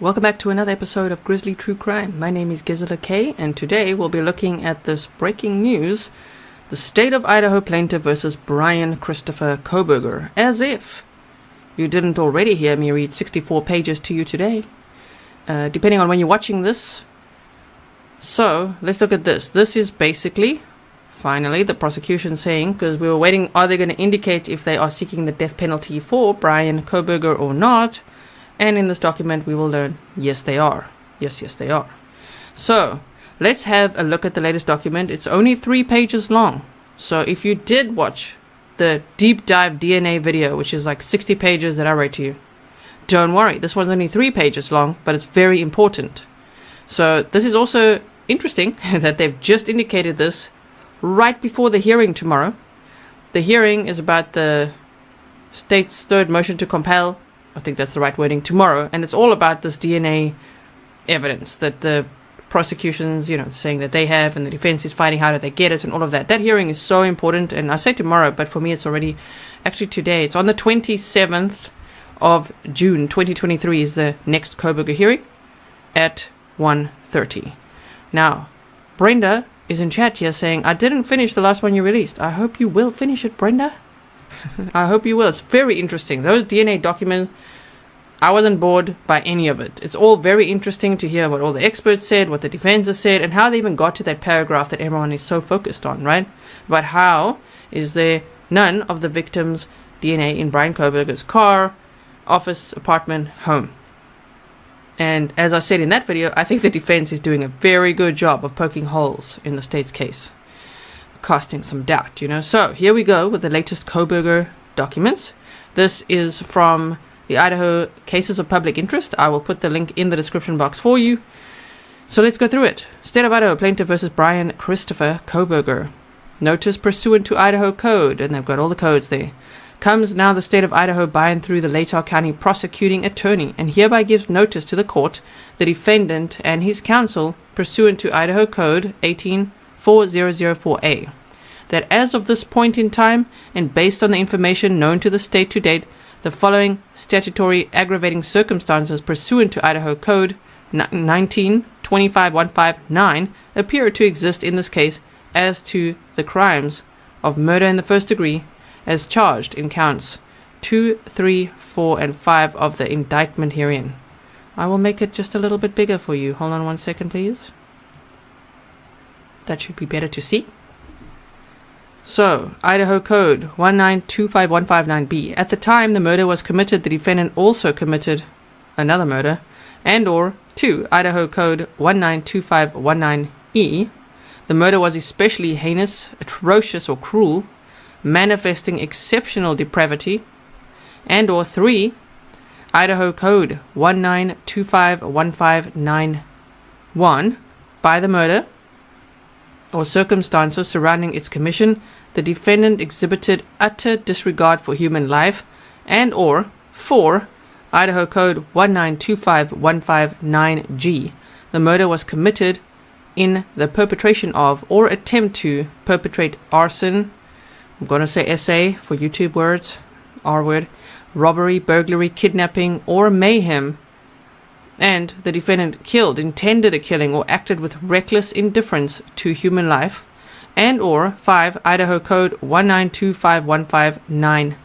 Welcome back to another episode of Grizzly True Crime. My name is Xana K, and today we'll be looking at this breaking news: the state of Idaho plaintiff versus Bryan Christopher Kohberger. As if you didn't already hear me read 64 pages to you today, depending on when you're watching this. So let's look at this. This is basically, finally, the prosecution saying, because we were waiting, are they going to indicate if they are seeking the death penalty for Bryan Kohberger or not? And in this document we will learn, yes they are. Yes they are. So let's have a look at the latest document. It's only 3 pages long. So if you did watch the deep dive DNA video, which is like 60 pages that I wrote to you, don't worry, this one's only 3 pages long, but it's very important. So this is also interesting that they've just indicated this right before the hearing tomorrow. The hearing is about the state's third motion to compel, I think that's the right wording, tomorrow, and it's all about this DNA evidence that the prosecution's, saying that they have, and the defense is fighting how do they get it, and all of that. That hearing is so important, and I say tomorrow, but for me it's already, actually today, it's on the 27th of June, 2023 is the next Kohberger hearing at 1:30. Now, Brenda is in chat here saying, I didn't finish the last one you released. I hope you will finish it, Brenda. I hope you will. It's very interesting. Those DNA documents, I wasn't bored by any of it. It's all very interesting to hear what all the experts said, what the defense has said, and how they even got to that paragraph that everyone is so focused on, right? But how is there none of the victim's DNA in Bryan Kohberger's car, office, apartment, home? And as I said in that video, I think the defense is doing a very good job of poking holes in the state's case, casting some doubt, So here we go with the latest Kohberger documents. This is from the Idaho Cases of Public Interest. I will put the link in the description box for you. So let's go through it. State of Idaho plaintiff versus Bryan Christopher Kohberger. Notice pursuant to Idaho Code, and they've got all the codes there. Comes now the state of Idaho by and through the Latah County prosecuting attorney, and hereby gives notice to the court, the defendant, and his counsel, pursuant to Idaho Code 184004A, that as of this point in time, and based on the information known to the state to date, the following statutory aggravating circumstances pursuant to Idaho Code 19-25159 appear to exist in this case as to the crimes of murder in the first degree as charged in counts 2, 3, 4, and 5 of the indictment herein. I will make it just a little bit bigger for you. Hold on 1 second, please. That should be better to see. So, Idaho Code 1925159B. At the time the murder was committed, the defendant also committed another murder, and or 2, Idaho Code 192519E. The murder was especially heinous, atrocious, or cruel, manifesting exceptional depravity, and or 3, Idaho Code 19251591. By the murder or circumstances surrounding its commission, the defendant exhibited utter disregard for human life, and or 4, Idaho Code 1925159G. The murder was committed in the perpetration of or attempt to perpetrate arson, I'm going to say SA for YouTube words, R word, robbery, burglary, kidnapping, or mayhem, and the defendant killed, intended a killing, or acted with reckless indifference to human life, and or 5, Idaho Code 1925159.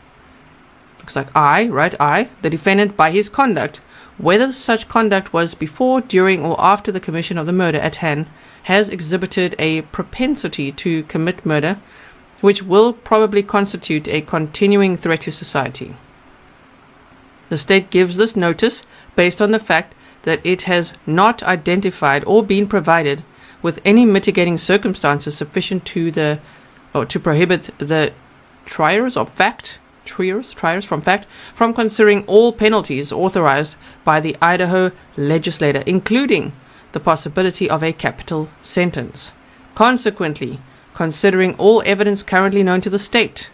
Looks like I, the defendant by his conduct, whether such conduct was before, during, or after the commission of the murder at hand, has exhibited a propensity to commit murder, which will probably constitute a continuing threat to society. The state gives this notice based on the fact that it has not identified or been provided with any mitigating circumstances sufficient to prohibit the triers from fact from considering all penalties authorized by the Idaho legislature, including the possibility of a capital sentence. Consequently, considering all evidence currently known to the state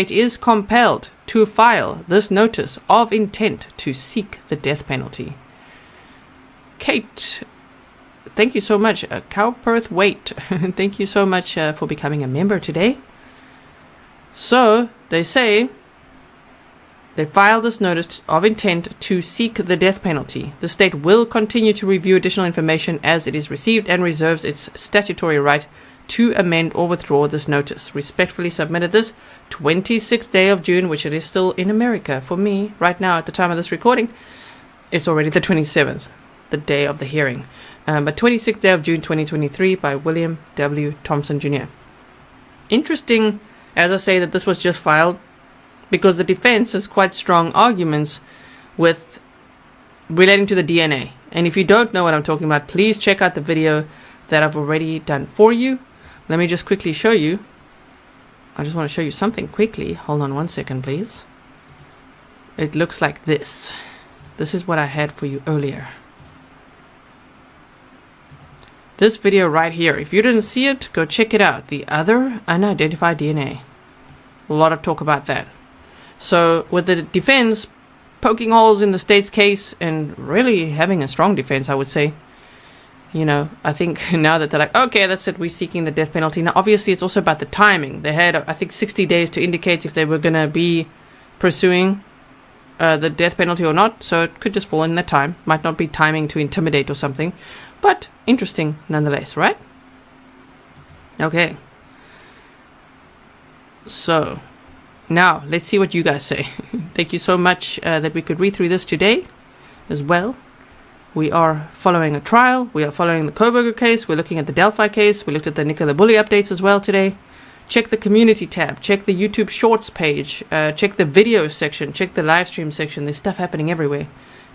is compelled to file this notice of intent to seek the death penalty. Kate, thank you so much. Cowperth Wait, thank you so much for becoming a member today. So, they say They filed this notice of intent to seek the death penalty. The state will continue to review additional information as it is received and reserves its statutory right to amend or withdraw this notice. Respectfully submitted this 26th day of June, which it is still in America. For me, right now, at the time of this recording, it's already the 27th, the day of the hearing. But 26th day of June 2023 by William W. Thompson Jr. Interesting, as I say, that this was just filed because the defense has quite strong arguments with relating to the DNA. And if you don't know what I'm talking about, please check out the video that I've already done for you. Let me just quickly show you. I just want to show you something quickly. Hold on one second, please. It looks like this. This is what I had for you earlier. This video right here. If you didn't see it, go check it out. The other unidentified DNA. A lot of talk about that. So with the defense poking holes in the state's case and really having a strong defense, I would say, you know, I think now that they're like, okay, that's it, we're seeking the death penalty. Now, obviously, it's also about the timing. They had, I think, 60 days to indicate if they were going to be pursuing the death penalty or not. So it could just fall in that time. Might not be timing to intimidate or something. But interesting nonetheless, right? Okay. So now, let's see what you guys say. Thank you so much that we could read through this today as well. We are following a trial. We are following the Kohbeger case. We're looking at the Delphi case. We looked at the Nicola Bully updates as well today. Check the community tab. Check the YouTube Shorts page. Check the video section. Check the live stream section. There's stuff happening everywhere.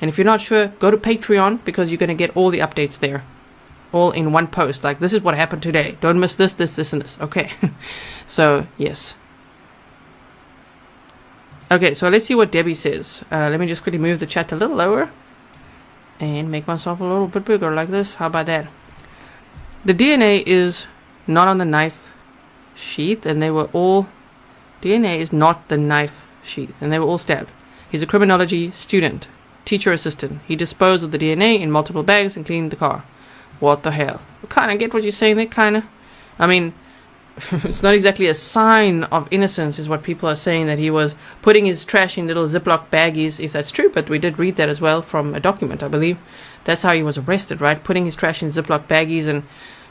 And if you're not sure, go to Patreon because you're going to get all the updates there. All in one post. Like, this is what happened today. Don't miss this, this, this, and this. Okay. So, yes. Okay, so let's see what Debbie says. Let me just quickly move the chat a little lower and make myself a little bit bigger like this. How about that? The DNA is not on the knife sheath, and they were all... DNA is not the knife sheath, and they were all stabbed. He's a criminology student, teacher assistant. He disposed of the DNA in multiple bags and cleaned the car. What the hell? I kind of get what you're saying there, kind of. I mean... it's not exactly a sign of innocence is what people are saying, that he was putting his trash in little Ziploc baggies, if that's true, but we did read that as well from a document, I believe. That's how he was arrested, right? Putting his trash in Ziploc baggies and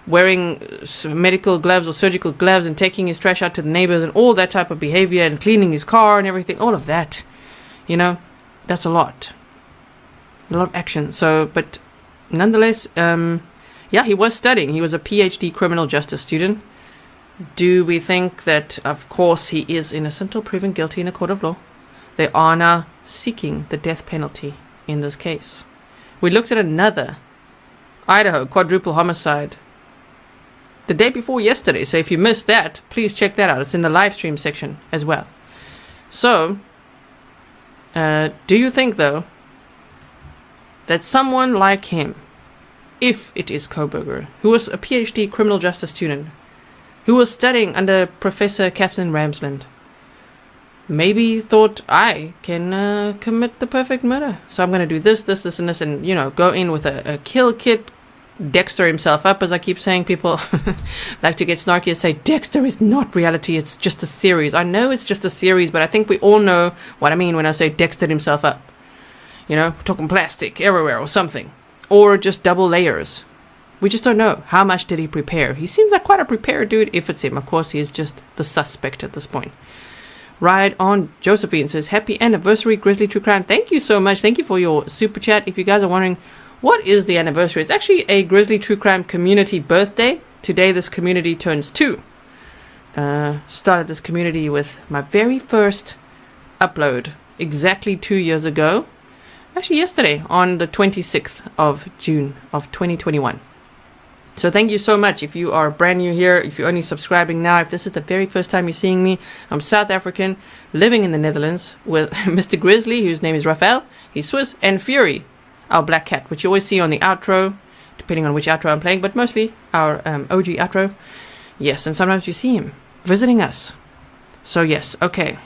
wearing medical gloves or surgical gloves and taking his trash out to the neighbors and all that type of behavior and cleaning his car and everything, all of that. You know, that's a lot. A lot of action. So, but nonetheless, yeah, he was studying. He was a PhD criminal justice student. Do we think that, of course, he is innocent or proven guilty in a court of law? They are now seeking the death penalty in this case. We looked at another Idaho quadruple homicide the day before yesterday. So if you missed that, please check that out. It's in the live stream section as well. So, do you think, though, that someone like him, if it is Kohbeger, who was a PhD criminal justice student, who was studying under Professor Captain Ramsland, maybe thought, I can commit the perfect murder. So I'm going to do this, this, this, and this, and, you know, go in with a kill kit, Dexter himself up, as I keep saying. People like to get snarky and say, Dexter is not reality, it's just a series. I know it's just a series, but I think we all know what I mean when I say Dexter himself up. You know, we're talking plastic everywhere or something. Or just double layers. We just don't know. How much did he prepare? He seems like quite a prepared dude, if it's him. Of course, he is just the suspect at this point. Right on. Josephine says, happy anniversary, Grizzly True Crime. Thank you so much. Thank you for your super chat. If you guys are wondering, what is the anniversary? It's actually a Grizzly True Crime community birthday. Today, this community turns 2. Started this community with my very first upload exactly 2 years ago. Actually, yesterday, on the 26th of June of 2021. So thank you so much. If you are brand new here, if you're only subscribing now, if this is the very first time you're seeing me, I'm South African, living in the Netherlands with Mr. Grizzly, whose name is Raphael. He's Swiss, and Fury, our black cat, which you always see on the outro, depending on which outro I'm playing, but mostly our OG outro. Yes, and sometimes you see him visiting us. So yes, okay.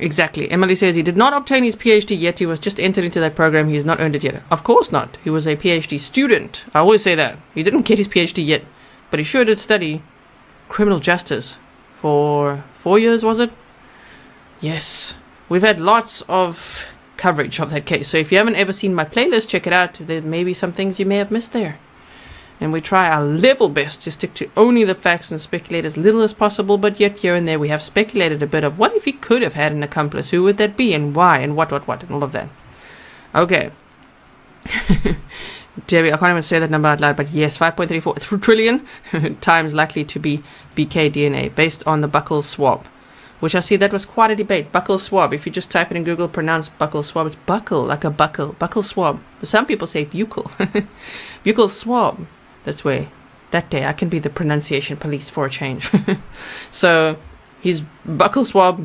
Exactly. Emily says he did not obtain his PhD yet. He was just entered into that program. He has not earned it yet. Of course not. He was a PhD student. I always say that. He didn't get his PhD yet, but he sure did study criminal justice for 4 years, was it? Yes, we've had lots of coverage of that case. So if you haven't ever seen my playlist, check it out. There may be some things you may have missed there. And we try our level best to stick to only the facts and speculate as little as possible, but yet here and there we have speculated a bit of what if he could have had an accomplice? Who would that be, and why, and what, and all of that. Okay. Debbie, I can't even say that number out loud, but yes, 5.34 trillion times likely to be BK DNA based on the buccal swab. Which I see that was quite a debate. Buccal swab. If you just type it in Google, pronounce buccal swab. It's buccal, like a buckle. Buccal swab. But some people say buccal. Buccal swab. That's where that day I can be the pronunciation police for a change. So his buccal swab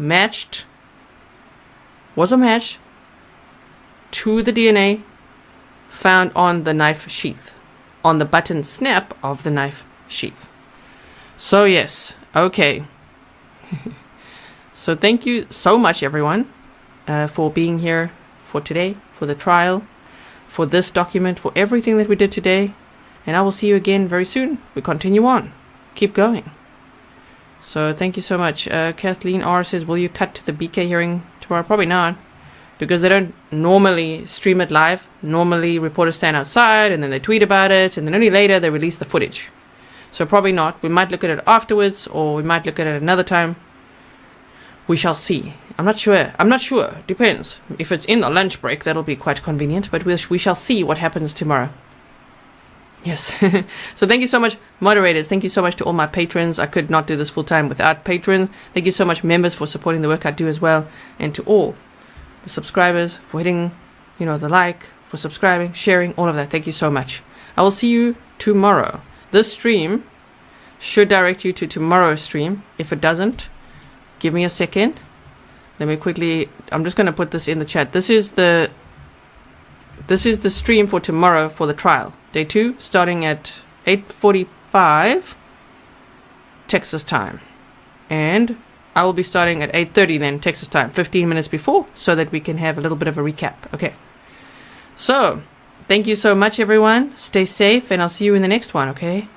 was a match to the DNA found on the knife sheath, on the button snap of the knife sheath. So yes, okay. So thank you so much, everyone, for being here for today, for the trial, for this document, for everything that we did today. And I will see you again very soon. We continue on. Keep going. So thank you so much. Kathleen R. says, will you cut to the BK hearing tomorrow? Probably not. Because they don't normally stream it live. Normally reporters stand outside and then they tweet about it. And then only later they release the footage. So probably not. We might look at it afterwards, or we might look at it another time. We shall see. I'm not sure. Depends. If it's in a lunch break, that'll be quite convenient. But we shall see what happens tomorrow. Yes. So thank you so much, moderators. Thank you so much to all my patrons. I could not do this full time without patrons. Thank you so much, members, for supporting the work I do as well. And to all the subscribers for hitting, the like, for subscribing, sharing, all of that. Thank you so much. I will see you tomorrow. This stream should direct you to tomorrow's stream. If it doesn't, give me a second. Let me quickly, I'm just going to put this in the chat. This is the stream for tomorrow for the trial. Day 2, starting at 8:45 Texas time. And I will be starting at 8:30 then, Texas time, 15 minutes before, so that we can have a little bit of a recap. Okay. So, thank you so much, everyone. Stay safe, and I'll see you in the next one, okay?